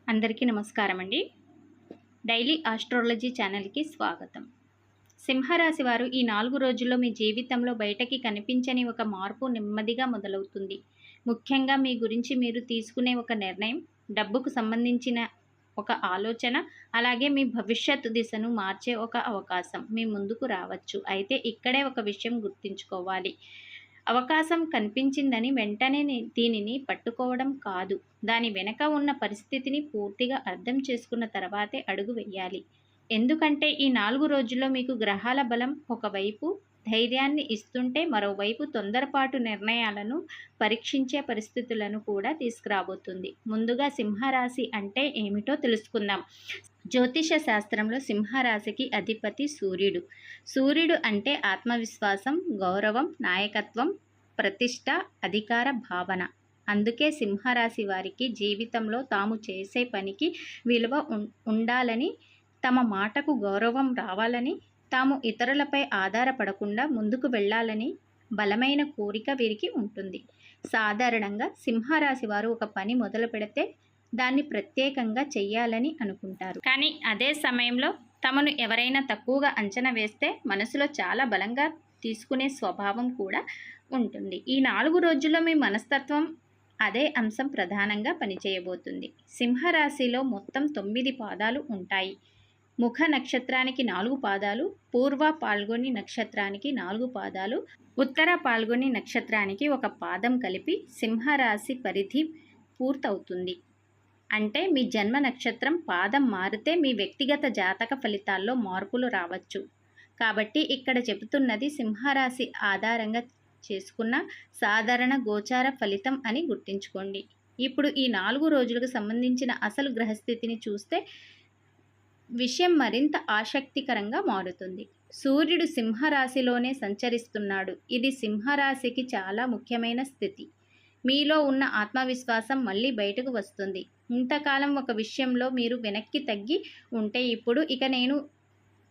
అందరికీ నమస్కారం అండి. డైలీ ఆస్ట్రాలజీ ఛానల్కి స్వాగతం. సింహరాశి వారు ఈ 4 రోజుల్లో మీ జీవితంలో బయటకి కనిపించని ఒక మార్పు నెమ్మదిగా మొదలవుతుంది. ముఖ్యంగా మీ గురించి మీరు తీసుకునే ఒక నిర్ణయం, డబ్బుకు సంబంధించిన ఒక ఆలోచన, అలాగే మీ భవిష్యత్తు దిశను మార్చే ఒక అవకాశం మీ ముందుకు రావచ్చు. అయితే ఇక్కడే ఒక విషయం గుర్తుంచుకోవాలి. అవకాశం కనిపించిందని వెంటనే దీనిని పట్టుకోవడం కాదు. దాని వెనక ఉన్న పరిస్థితిని పూర్తిగా అర్థం చేసుకున్న తర్వాతే అడుగు వెయ్యాలి. ఎందుకంటే ఈ 4 రోజుల్లో మీకు గ్రహాల బలం ఒకవైపు ధైర్యాన్ని ఇస్తుంటే, మరోవైపు తొందరపాటు నిర్ణయాలను పరీక్షించే పరిస్థితులను కూడా తీసుకురాబోతుంది. ముందుగా సింహరాశి అంటే ఏమిటో తెలుసుకుందాం. జ్యోతిష శాస్త్రంలో సింహరాశికి అధిపతి సూర్యుడు. సూర్యుడు అంటే ఆత్మవిశ్వాసం, గౌరవం, నాయకత్వం, ప్రతిష్ట, అధికార భావన. అందుకే సింహరాశి వారికి జీవితంలో తాము చేసే పనికి విలువ ఉండాలని, తమ మాటకు గౌరవం రావాలని, తాము ఇతరులపై ఆధారపడకుండా ముందుకు వెళ్ళాలని బలమైన కోరిక వీరికి ఉంటుంది. సాధారణంగా సింహరాశి వారు ఒక పని మొదలు పెడితే దాన్ని ప్రత్యేకంగా చెయ్యాలని అనుకుంటారు. కానీ అదే సమయంలో తమను ఎవరైనా తక్కువగా అంచనా వేస్తే మనసులో చాలా బలంగా తీసుకునే స్వభావం కూడా ఉంటుంది. ఈ 4 రోజుల్లో మీ మనస్తత్వం అదే అంశం ప్రధానంగా పనిచేయబోతుంది. సింహరాశిలో మొత్తం 9 పాదాలు ఉంటాయి. ముఖ నక్షత్రానికి 4 పాదాలు, పూర్వ పాల్గొని నక్షత్రానికి 4 పాదాలు, ఉత్తర పాల్గొని నక్షత్రానికి 1 పాదం కలిపి సింహరాశి పరిధి పూర్తవుతుంది. అంటే మీ జన్మ నక్షత్రం పాదం మారితే మీ వ్యక్తిగత జాతక ఫలితాల్లో మార్పులు రావచ్చు. కాబట్టి ఇక్కడ చెబుతున్నది సింహరాశి ఆధారంగా చేసుకున్న సాధారణ గోచార ఫలితం అని గుర్తుంచుకోండి. ఇప్పుడు ఈ 4 రోజులకు సంబంధించిన అసలు గ్రహస్థితిని చూస్తే విషయం మరింత ఆసక్తికరంగా మారుతుంది. సూర్యుడు సింహరాశిలోనే సంచరిస్తున్నాడు. ఇది సింహరాశికి చాలా ముఖ్యమైన స్థితి. మీలో ఉన్న ఆత్మవిశ్వాసం మళ్ళీ బయటకు వస్తుంది. ఇంతకాలం ఒక విషయంలో మీరు వెనక్కి తగ్గి ఉంటే ఇప్పుడు ఇక నేను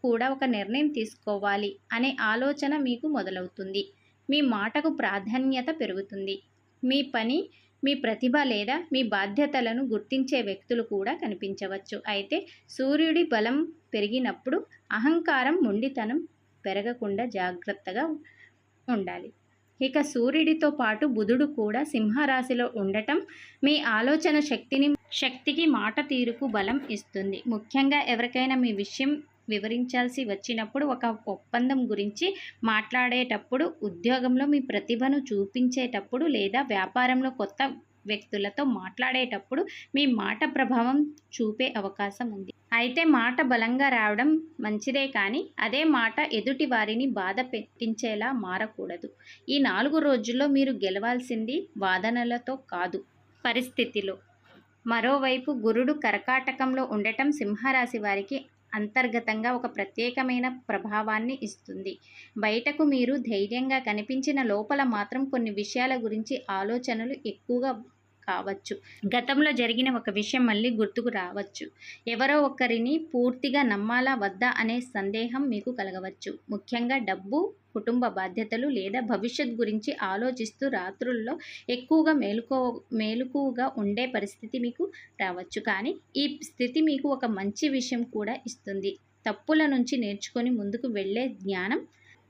కూడా ఒక నిర్ణయం తీసుకోవాలి అనే ఆలోచన మీకు మొదలవుతుంది. మీ మాటకు ప్రాధాన్యత పెరుగుతుంది. మీ పని, మీ ప్రతిభ లేదా మీ బాధ్యతలను గుర్తించే వ్యక్తులు కూడా కనిపించవచ్చు. అయితే సూర్యుడి బలం పెరిగినప్పుడు అహంకారం, మొండితనం పెరగకుండా జాగ్రత్తగా ఉండాలి. ఇక సూర్యుడితో పాటు బుధుడు కూడా సింహరాశిలో ఉండటం మీ ఆలోచన శక్తికి, మాట తీరుకు బలం ఇస్తుంది. ముఖ్యంగా ఎవరికైనా మీ విషయం వివరించాల్సి వచ్చినప్పుడు, ఒక ఒప్పందం గురించి మాట్లాడేటప్పుడు, ఉద్యోగంలో మీ ప్రతిభను చూపించేటప్పుడు లేదా వ్యాపారంలో కొత్త వ్యక్తులతో మాట్లాడేటప్పుడు మీ మాట ప్రభావం చూపే అవకాశం ఉంది. అయితే మాట బలంగా రావడం మంచిదే, కానీ అదే మాట ఎదుటి వారిని బాధ పెట్టించేలా మారకూడదు. ఈ 4 రోజుల్లో మీరు గెలవాల్సింది వాదనలతో కాదు, పరిస్థితిలో. మరోవైపు గురుడు కర్కాటకంలో ఉండటం సింహరాశి వారికి అంతర్గతంగా ఒక ప్రత్యేకమైన ప్రభావాన్ని ఇస్తుంది. బయటకు మీరు ధైర్యంగా కనిపించిన లోపల మాత్రం కొన్ని విషయాల గురించి ఆలోచనలు ఎక్కువగా కావచ్చు. గతంలో జరిగిన ఒక విషయం మళ్ళీ గుర్తుకు రావచ్చు. ఎవరో ఒకరిని పూర్తిగా నమ్మాలా వద్దా అనే సందేహం మీకు కలగవచ్చు. ముఖ్యంగా డబ్బు, కుటుంబ బాధ్యతలు లేదా భవిష్యత్ గురించి ఆలోచిస్తూ రాత్రుల్లో ఎక్కువగా మేలుకుగా ఉండే పరిస్థితి మీకు రావచ్చు. కానీ ఈ స్థితి మీకు ఒక మంచి విషయం కూడా ఇస్తుంది. తప్పుల నుంచి నేర్చుకొని ముందుకు వెళ్ళే జ్ఞానం.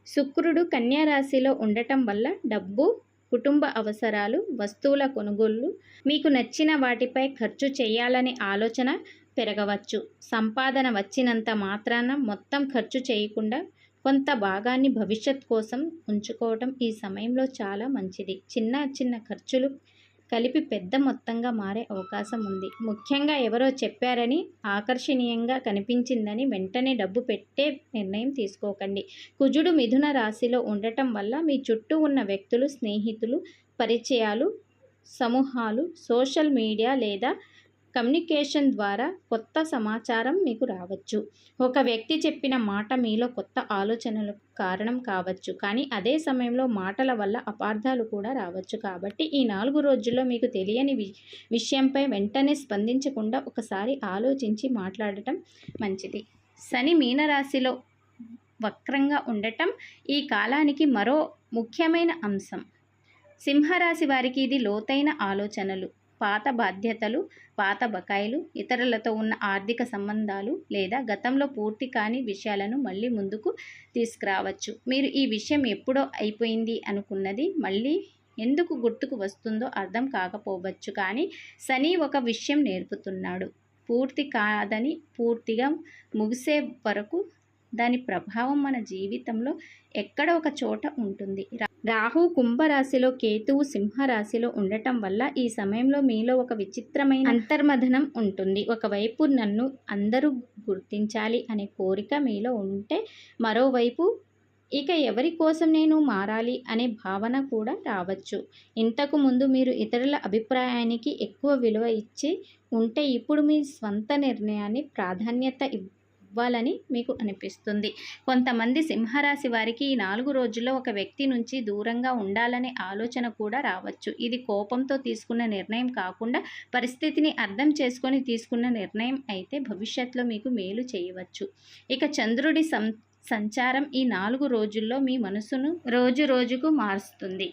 శుక్రుడు కన్యా రాశిలో ఉండటం వల్ల డబ్బు, కుటుంబ అవసరాలు, వస్తువుల కొనుగోళ్లు, మీకు నచ్చిన వాటిపై ఖర్చు చేయాలనే ఆలోచన పెరగవచ్చు. సంపాదన వచ్చినంత మాత్రాన మొత్తం ఖర్చు చేయకుండా కొంత భాగాన్ని భవిష్యత్ కోసం ఉంచుకోవడం ఈ సమయంలో చాలా మంచిది. చిన్న చిన్న ఖర్చులు కలిపి పెద్ద మొత్తంగా మారే అవకాశం ఉంది. ముఖ్యంగా ఎవరో చెప్పారని, ఆకర్షణీయంగా కనిపించిందని వెంటనే డబ్బు పెట్టే నిర్ణయం తీసుకోకండి. కుజుడు మిథున రాశిలో ఉండటం వల్ల మీ చుట్టూ ఉన్న వ్యక్తులు, స్నేహితులు, పరిచయాలు, సమూహాలు, సోషల్ మీడియా లేదా కమ్యూనికేషన్ ద్వారా కొత్త సమాచారం మీకు రావచ్చు. ఒక వ్యక్తి చెప్పిన మాట మీలో కొత్త ఆలోచనలకు కారణం కావచ్చు. కానీ అదే సమయంలో మాటల వల్ల అపార్థాలు కూడా రావచ్చు. కాబట్టి ఈ 4 రోజుల్లో మీకు తెలియని విషయంపై వెంటనే స్పందించకుండా ఒకసారి ఆలోచించి మాట్లాడటం మంచిది. శని మీనరాశిలో వక్రంగా ఉండటం ఈ కాలానికి మరో ముఖ్యమైన అంశం. సింహరాశి వారికి ఇది లోతైన ఆలోచనలు, పాత బాధ్యతలు, పాత బకాయిలు, ఇతరులతో ఉన్న ఆర్థిక సంబంధాలు లేదా గతంలో పూర్తి కాని విషయాలను మళ్ళీ ముందుకు తీసుకురావచ్చు. మీరు ఈ విషయం ఎప్పుడో అయిపోయింది అనుకున్నది మళ్ళీ ఎందుకు గుర్తుకు వస్తుందో అర్థం కాకపోవచ్చు, కానీ శని ఒక విషయం నేర్పుతున్నాడు. పూర్తి కాదని పూర్తిగా ముగిసే వరకు దాని ప్రభావం మన జీవితంలో ఎక్కడ ఒక చోట ఉంటుంది. రాహు కుంభరాశిలో, కేతువు సింహరాశిలో ఉండటం వల్ల ఈ సమయంలో మీలో ఒక విచిత్రమైన అంతర్మథనం ఉంటుంది. ఒకవైపు నన్ను అందరూ గుర్తించాలి అనే కోరిక మీలో ఉంటే, మరోవైపు ఇక ఎవరి కోసం నేను మారాలి అనే భావన కూడా రావచ్చు. ఇంతకు ముందు మీరు ఇతరుల అభిప్రాయానికి ఎక్కువ విలువ ఇచ్చి ఉంటే ఇప్పుడు మీ స్వంత నిర్ణయాన్ని ప్రాధాన్యత ఇవ్వాలని మీకు అనిపిస్తుంది. కొంతమంది సింహరాశి వారికి ఈ 4 రోజుల్లో ఒక వ్యక్తి నుంచి దూరంగా ఉండాలనే ఆలోచన కూడా రావచ్చు. ఇది కోపంతో తీసుకున్న నిర్ణయం కాకుండా పరిస్థితిని అర్థం చేసుకొని తీసుకున్న నిర్ణయం అయితే భవిష్యత్తులో మీకు మేలు చేయవచ్చు. ఇక చంద్రుడి సంచారం ఈ 4 రోజుల్లో మీ మనసును రోజు రోజుకు మారుస్తుంది.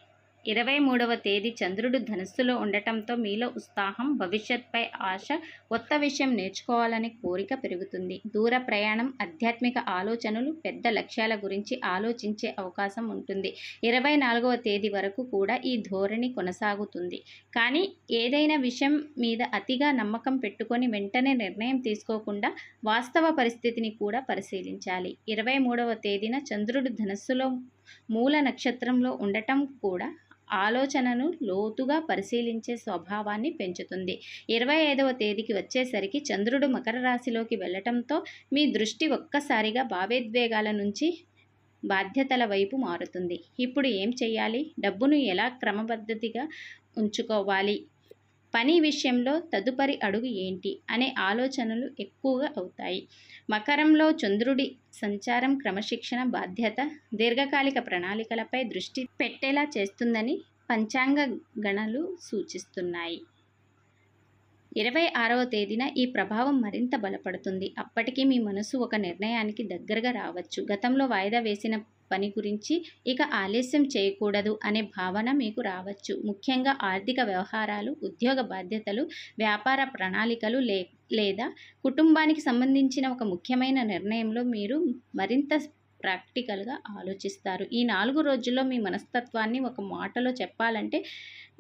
23వ తేదీ చంద్రుడు ధనుస్సులో ఉండటంతో మీలో ఉత్సాహం, భవిష్యత్పై ఆశ, కొత్త విషయం నేర్చుకోవాలనే కోరిక పెరుగుతుంది. దూర ప్రయాణం, ఆధ్యాత్మిక ఆలోచనలు, పెద్ద లక్ష్యాల గురించి ఆలోచించే అవకాశం ఉంటుంది. 24వ తేదీ వరకు కూడా ఈ ధోరణి కొనసాగుతుంది. కానీ ఏదైనా విషయం మీద అతిగా నమ్మకం పెట్టుకొని వెంటనే నిర్ణయం తీసుకోకుండా వాస్తవ పరిస్థితిని కూడా పరిశీలించాలి. 23వ తేదీన చంద్రుడు ధనుస్సులో మూల నక్షత్రంలో ఉండటం కూడా ఆలోచనను లోతుగా పరిశీలించే స్వభావాన్ని పెంచుతుంది. 25వ తేదీకి వచ్చేసరికి చంద్రుడు మకర రాశిలోకి వెళ్ళటంతో మీ దృష్టి ఒక్కసారిగా భావోద్వేగాల నుంచి బాధ్యతల వైపు మారుతుంది. ఇప్పుడు ఏం చేయాలి? డబ్బును ఎలా క్రమబద్ధతిగా ఉంచుకోవాలి? పని విషయంలో తదుపరి అడుగు ఏంటి అనే ఆలోచనలు ఎక్కువగా అవుతాయి. మకరంలో చంద్రుడి సంచారం క్రమశిక్షణ, బాధ్యత, దీర్ఘకాలిక ప్రణాళికలపై దృష్టి పెట్టేలా చేస్తుందని పంచాంగ గణనలు సూచిస్తున్నాయి. 26వ తేదీన ఈ ప్రభావం మరింత బలపడుతుంది. అప్పటికి మీ మనసు ఒక నిర్ణయానికి దగ్గరగా రావచ్చు. గతంలో వాయిదా వేసిన పని గురించి ఇక ఆలస్యం చేయకూడదు అనే భావన మీకు రావచ్చు. ముఖ్యంగా ఆర్థిక వ్యవహారాలు, ఉద్యోగ బాధ్యతలు, వ్యాపార ప్రణాళికలు లేదా కుటుంబానికి సంబంధించిన ఒక ముఖ్యమైన నిర్ణయంలో మీరు మరింత ప్రాక్టికల్గా ఆలోచిస్తారు. ఈ 4 రోజుల్లో మీ మనస్తత్వాన్ని ఒక మాటలో చెప్పాలంటే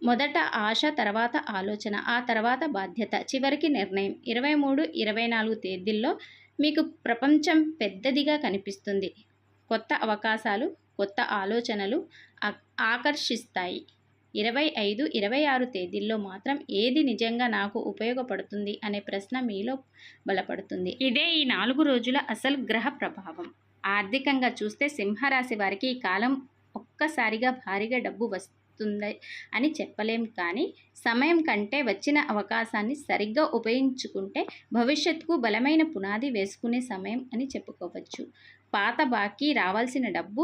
మొదట ఆశ, తర్వాత ఆలోచన, ఆ తర్వాత బాధ్యత, చివరికి నిర్ణయం. 23, 24 తేదీల్లో మీకు ప్రపంచం పెద్దదిగా కనిపిస్తుంది. కొత్త అవకాశాలు, కొత్త ఆలోచనలు ఆకర్షిస్తాయి. 25, 26 తేదీల్లో మాత్రం ఏది నిజంగా నాకు ఉపయోగపడుతుంది అనే ప్రశ్న మీలో బలపడుతుంది. ఇదే ఈ 4 రోజుల అసలు గ్రహ ప్రభావం. ఆర్థికంగా చూస్తే సింహరాశి వారికి ఈ కాలం ఒక్కసారిగా భారీగా డబ్బు వస్తుంది అని చెప్పలేం, కానీ సమయం కంటే వచ్చిన అవకాశాన్ని సరిగ్గా ఉపయోగించుకుంటే భవిష్యత్తుకు బలమైన పునాది వేసుకునే సమయం అని చెప్పుకోవచ్చు. పాత బాకీ, రావాల్సిన డబ్బు,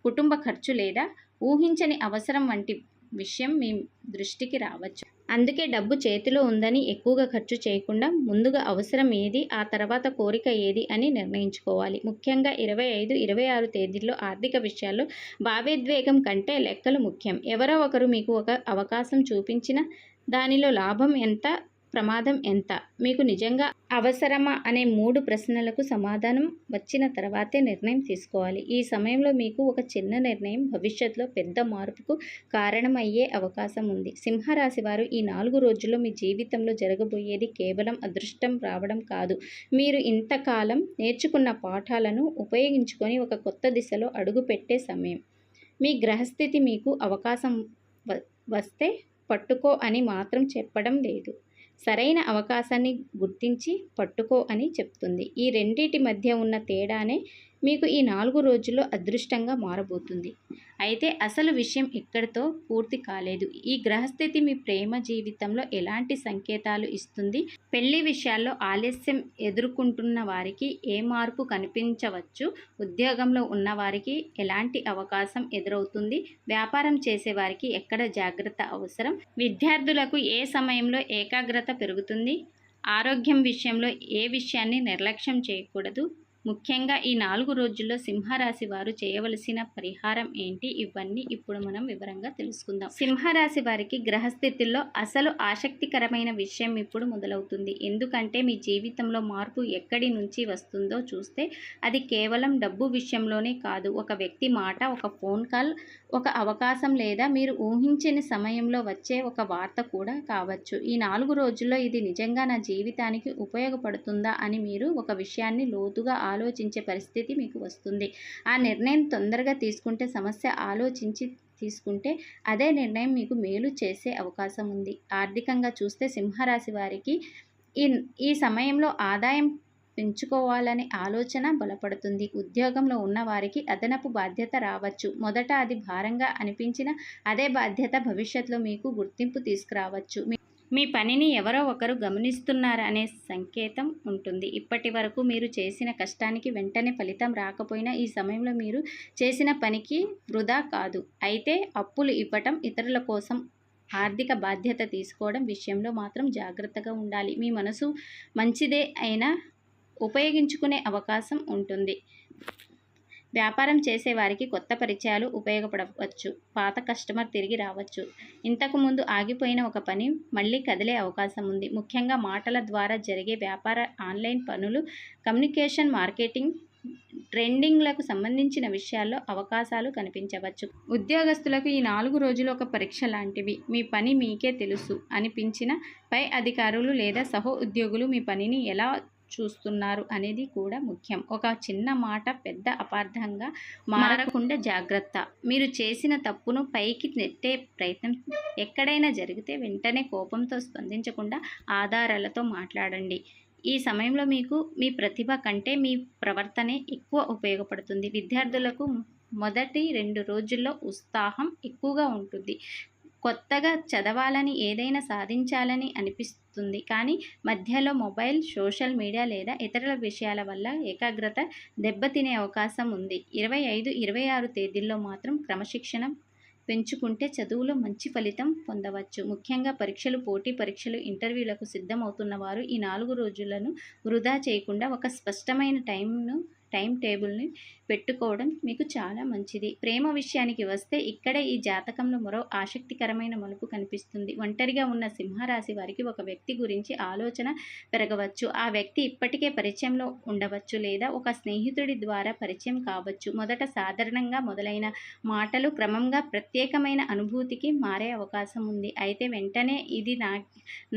కుటుంబ ఖర్చు లేదా ఊహించని అవసరం వంటి విషయం మీ దృష్టికి రావచ్చు. అందుకే డబ్బు చేతిలో ఉందని ఎక్కువగా ఖర్చు చేయకుండా ముందుగా అవసరం ఏది, ఆ తర్వాత కోరిక ఏది అని నిర్ణయించుకోవాలి. ముఖ్యంగా 25, 26 తేదీల్లో ఆర్థిక విషయాల్లో భావోద్వేగం కంటే లెక్కలు ముఖ్యం. ఎవరో ఒకరు మీకు ఒక అవకాశం చూపించిన దానిలో లాభం ఎంత, ప్రమాదం ఎంత, మీకు నిజంగా అవసరమా అనే 3 ప్రశ్నలకు సమాధానం వచ్చిన తర్వాతే నిర్ణయం తీసుకోవాలి. ఈ సమయంలో మీకు ఒక చిన్న నిర్ణయం భవిష్యత్తులో పెద్ద మార్పుకు కారణమయ్యే అవకాశం ఉంది. సింహరాశి వారు ఈ 4 రోజుల్లో మీ జీవితంలో జరగబోయేది కేవలం అదృష్టం రావడం కాదు, మీరు ఇంతకాలం నేర్చుకున్న పాఠాలను ఉపయోగించుకొని ఒక కొత్త దిశలో అడుగుపెట్టే సమయం. మీ గ్రహస్థితి మీకు అవకాశం వస్తే పట్టుకో అని మాత్రం చెప్పడం లేదు, సరైన అవకాశాన్ని గుర్తించి పట్టుకో అని చెప్తుంది. ఈ రెండింటి మధ్య ఉన్న తేడానే మీకు ఈ 4 రోజుల్లో అదృష్టంగా మారబోతుంది. అయితే అసలు విషయం ఇక్కడితో పూర్తి కాలేదు. ఈ గ్రహస్థితి మీ ప్రేమ జీవితంలో ఎలాంటి సంకేతాలు ఇస్తుంది? పెళ్లి విషయాల్లో ఆలస్యం ఎదుర్కొంటున్న వారికి ఏ మార్పు కనిపించవచ్చు? ఉద్యోగంలో ఉన్నవారికి ఎలాంటి అవకాశం ఎదురవుతుంది? వ్యాపారం చేసేవారికి ఎక్కడ జాగ్రత్త అవసరం? విద్యార్థులకు ఏ సమయంలో ఏకాగ్రత పెరుగుతుంది? ఆరోగ్యం విషయంలో ఏ విషయాన్ని నిర్లక్ష్యం చేయకూడదు? ముఖ్యంగా ఈ 4 రోజుల్లో సింహరాశి వారు చేయవలసిన పరిహారం ఏంటి, ఇవన్నీ ఇప్పుడు మనం వివరంగా తెలుసుకుందాం. సింహరాశి వారికి గ్రహస్థితుల్లో అసలు ఆసక్తికరమైన విషయం ఇప్పుడు మొదలవుతుంది. ఎందుకంటే మీ జీవితంలో మార్పు ఎక్కడి నుంచి వస్తుందో చూస్తే అది కేవలం డబ్బు విషయంలోనే కాదు, ఒక వ్యక్తి మాట, ఒక ఫోన్ కాల్, ఒక అవకాశం లేదా మీరు ఊహించని సమయంలో వచ్చే ఒక వార్త కూడా కావచ్చు. ఈ 4 రోజుల్లో ఇది నిజంగా నా జీవితానికి ఉపయోగపడుతుందా అని మీరు ఒక విషయాన్ని లోతుగా ఆలోచించే పరిస్థితి మీకు వస్తుంది. ఆ నిర్ణయం తొందరగా తీసుకుంటే సమస్య ఆలోచించి తీసుకుంటే అదే నిర్ణయం మీకు మేలు చేసే అవకాశం ఉంది. ఆర్థికంగా చూస్తే సింహరాశి వారికి ఈ ఈ సమయంలో ఆదాయం పెంచుకోవాలనే ఆలోచన బలపడుతుంది. ఉద్యోగంలో ఉన్నవారికి అదనపు బాధ్యత రావచ్చు. మొదట అది భారంగా అనిపించిన అదే బాధ్యత భవిష్యత్తులో మీకు గుర్తింపు తీసుకురావచ్చు. మీ పనిని ఎవరో ఒకరు గమనిస్తున్నారనే సంకేతం ఉంటుంది. ఇప్పటి వరకు మీరు చేసిన కష్టానికి వెంటనే ఫలితం రాకపోయినా ఈ సమయంలో మీరు చేసిన పనికి వృధా కాదు. అయితే అప్పులు ఇవ్వటం, ఇతరుల కోసం ఆర్థిక బాధ్యత తీసుకోవడం విషయంలో మాత్రం జాగ్రత్తగా ఉండాలి. మీ మనసు మంచిదే అయినా ఉపయోగించుకునే అవకాశం ఉంటుంది. వ్యాపారం చేసేవారికి కొత్త పరిచయాలు ఉపయోగపడవచ్చు. పాత కస్టమర్ తిరిగి రావచ్చు. ఇంతకుముందు ఆగిపోయిన ఒక పని మళ్ళీ కదిలే అవకాశం ఉంది. ముఖ్యంగా మాటల ద్వారా జరిగే వ్యాపార, ఆన్లైన్ పనులు, కమ్యూనికేషన్, మార్కెటింగ్, ట్రెండింగ్లకు సంబంధించిన విషయాల్లో అవకాశాలు కనిపించవచ్చు. ఉద్యోగస్తులకు ఈ 4 రోజులు ఒక పరీక్ష లాంటివి. మీ పని మీకే తెలుసు అనిపించిన పై అధికారులు లేదా సహో ఉద్యోగులు మీ పనిని ఎలా చూస్తున్నారు అనేది కూడా ముఖ్యం. ఒక చిన్న మాట పెద్ద అపార్థంగా మారకుండా జాగ్రత్త. మీరు చేసిన తప్పును పైకి నెట్టే ప్రయత్నం ఎక్కడైనా జరిగితే వెంటనే కోపంతో స్పందించకుండా ఆధారాలతో మాట్లాడండి. ఈ సమయంలో మీకు మీ ప్రతిభ కంటే మీ ప్రవర్తనే ఎక్కువ ఉపయోగపడుతుంది. విద్యార్థులకు మొదటి 2 రోజుల్లో ఉత్సాహం ఎక్కువగా ఉంటుంది. కొత్తగా చదవాలని, ఏదైనా సాధించాలని అనిపిస్తుంది. కానీ మధ్యలో మొబైల్, సోషల్ మీడియా లేదా ఇతరుల విషయాల వల్ల ఏకాగ్రత దెబ్బతినే అవకాశం ఉంది. 25, 26 తేదీల్లో మాత్రం క్రమశిక్షణ పెంచుకుంటే చదువులో మంచి ఫలితం పొందవచ్చు. ముఖ్యంగా పరీక్షలు, పోటీ పరీక్షలు, ఇంటర్వ్యూలకు సిద్ధమవుతున్న వారు ఈ 4 రోజులను వృధా చేయకుండా ఒక స్పష్టమైన టైం టేబుల్ని పెట్టుకోవడం మీకు చాలా మంచిది. ప్రేమ విషయానికి వస్తే ఇక్కడే ఈ జాతకంలో మరో ఆసక్తికరమైన మలుపు కనిపిస్తుంది. ఒంటరిగా ఉన్న సింహరాశి వారికి ఒక వ్యక్తి గురించి ఆలోచన పెరగవచ్చు. ఆ వ్యక్తి ఇప్పటికే పరిచయంలో ఉండవచ్చు లేదా ఒక స్నేహితుడి ద్వారా పరిచయం కావచ్చు. మొదట సాధారణంగా మొదలైన మాటలు క్రమంగా ప్రత్యేకమైన అనుభూతికి మారే అవకాశం ఉంది. అయితే వెంటనే ఇది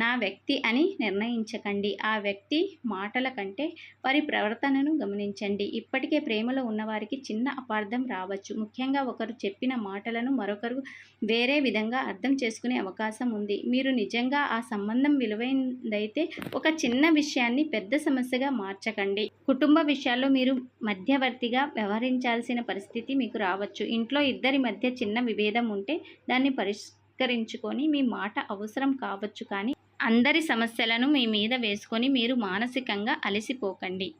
నా వ్యక్తి అని నిర్ణయించకండి. ఆ వ్యక్తి మాటల కంటే వారి ప్రవర్తనను గమనించండి. ఇప్పటికే ప్రేమలో ఉన్నవారికి చిన్న అపార్థం రావచ్చు. ముఖ్యంగా ఒకరు చెప్పిన మాటలను మరొకరు వేరే విధంగా అర్థం చేసుకునే అవకాశం ఉంది. మీరు నిజంగా ఆ సంబంధం విలువైనదైతే ఒక చిన్న విషయాన్ని పెద్ద సమస్యగా మార్చకండి. కుటుంబ విషయాల్లో మీరు మధ్యవర్తిగా వ్యవహరించాల్సిన పరిస్థితి మీకు రావచ్చు. ఇంట్లో ఇద్దరి మధ్య చిన్న విభేదం ఉంటే దాన్ని పరిష్కరించుకొని మీ మాట అవసరం కావచ్చు, కానీ అందరి సమస్యలను మీ మీద వేసుకొని మీరు మానసికంగా అలసిపోకండి.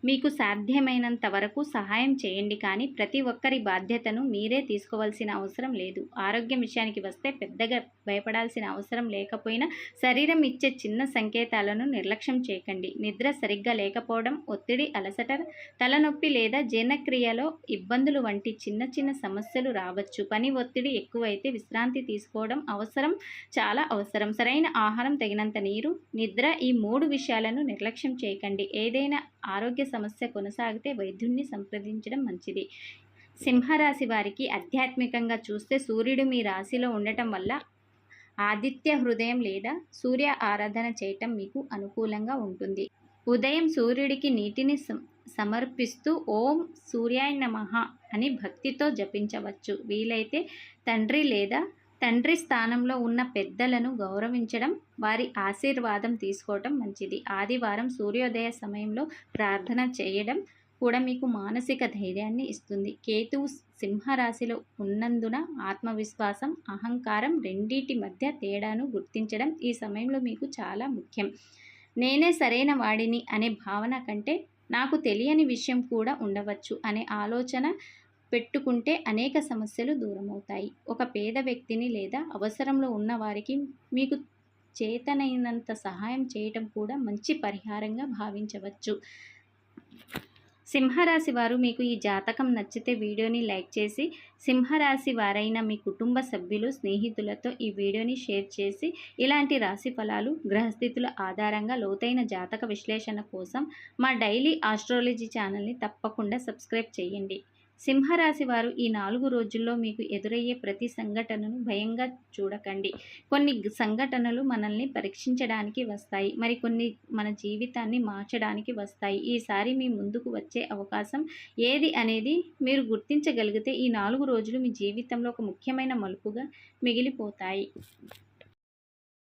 మీకు సాధ్యమైనంత వరకు సహాయం చేయండి, కానీ ప్రతి ఒక్కరి బాధ్యతను మీరే తీసుకోవాల్సిన అవసరం లేదు. ఆరోగ్యం విషయానికి వస్తే పెద్దగా భయపడాల్సిన అవసరం లేకపోయినా శరీరం ఇచ్చే చిన్న సంకేతాలను నిర్లక్ష్యం చేయకండి. నిద్ర సరిగ్గా లేకపోవడం, ఒత్తిడి, అలసట, తలనొప్పి లేదా జీర్ణక్రియలో ఇబ్బందులు వంటి చిన్న చిన్న సమస్యలు రావచ్చు. పని ఒత్తిడి ఎక్కువైతే విశ్రాంతి తీసుకోవడం చాలా అవసరం. సరైన ఆహారం, తగినంత నీరు, నిద్ర, ఈ 3 విషయాలను నిర్లక్ష్యం చేయకండి. ఏదైనా ఆరోగ్య సమస్య కొనసాగితే వైద్యుడిని సంప్రదించడం మంచిది. సింహరాశి వారికి ఆధ్యాత్మికంగా చూస్తే సూర్యుడు మీ రాశిలో ఉండటం వల్ల ఆదిత్య హృదయం లేదా సూర్య ఆరాధన చేయటం మీకు అనుకూలంగా ఉంటుంది. ఉదయం సూర్యుడికి నీటిని సమర్పిస్తూ ఓం సూర్యాయ నమః అని భక్తితో జపించవచ్చు. వీలైతే తండ్రి లేదా తండ్రి స్థానంలో ఉన్న పెద్దలను గౌరవించడం, వారి ఆశీర్వాదం తీసుకోవటం మంచిది. ఆదివారం సూర్యోదయ సమయంలో ప్రార్థన చేయడం కూడా మీకు మానసిక ధైర్యాన్ని ఇస్తుంది. కేతువు సింహరాశిలో ఉన్నందున ఆత్మవిశ్వాసం, అహంకారం రెండింటి మధ్య తేడాను గుర్తించడం ఈ సమయంలో మీకు చాలా ముఖ్యం. నేనే సరైన వాడిని అనే భావన కంటే నాకు తెలియని విషయం కూడా ఉండవచ్చు అనే ఆలోచన పెట్టుకుంటే అనేక సమస్యలు దూరమవుతాయి. ఒక పేద వ్యక్తిని లేదా అవసరంలో ఉన్న వారికి మీకు చేతనైనంత సహాయం చేయటం కూడా మంచి పరిహారంగా భావించవచ్చు. సింహరాశి వారు మీకు ఈ జాతకం నచ్చితే వీడియోని లైక్ చేసి, సింహరాశి వారైన మీ కుటుంబ సభ్యులు, స్నేహితులతో ఈ వీడియోని షేర్ చేసి, ఇలాంటి రాశి ఫలాలు, గ్రహస్థితుల ఆధారంగా లోతైన జాతక విశ్లేషణ కోసం మా డైలీ ఆస్ట్రాలజీ ఛానల్ని తప్పకుండా సబ్స్క్రైబ్ చేయండి. సింహరాశి వారు ఈ 4 రోజుల్లో మీకు ఎదురయ్యే ప్రతి సంఘటనను భయంగా చూడకండి. కొన్ని సంఘటనలు మనల్ని పరీక్షించడానికి వస్తాయి. మరికొన్ని మన జీవితాన్ని మార్చడానికి వస్తాయి. ఈసారి మీ ముందుకు వచ్చే అవకాశం ఏది అనేది మీరు గుర్తించగలిగితే ఈ 4 రోజులు మీ జీవితంలో ఒక ముఖ్యమైన మలుపుగా మిగిలిపోతాయి.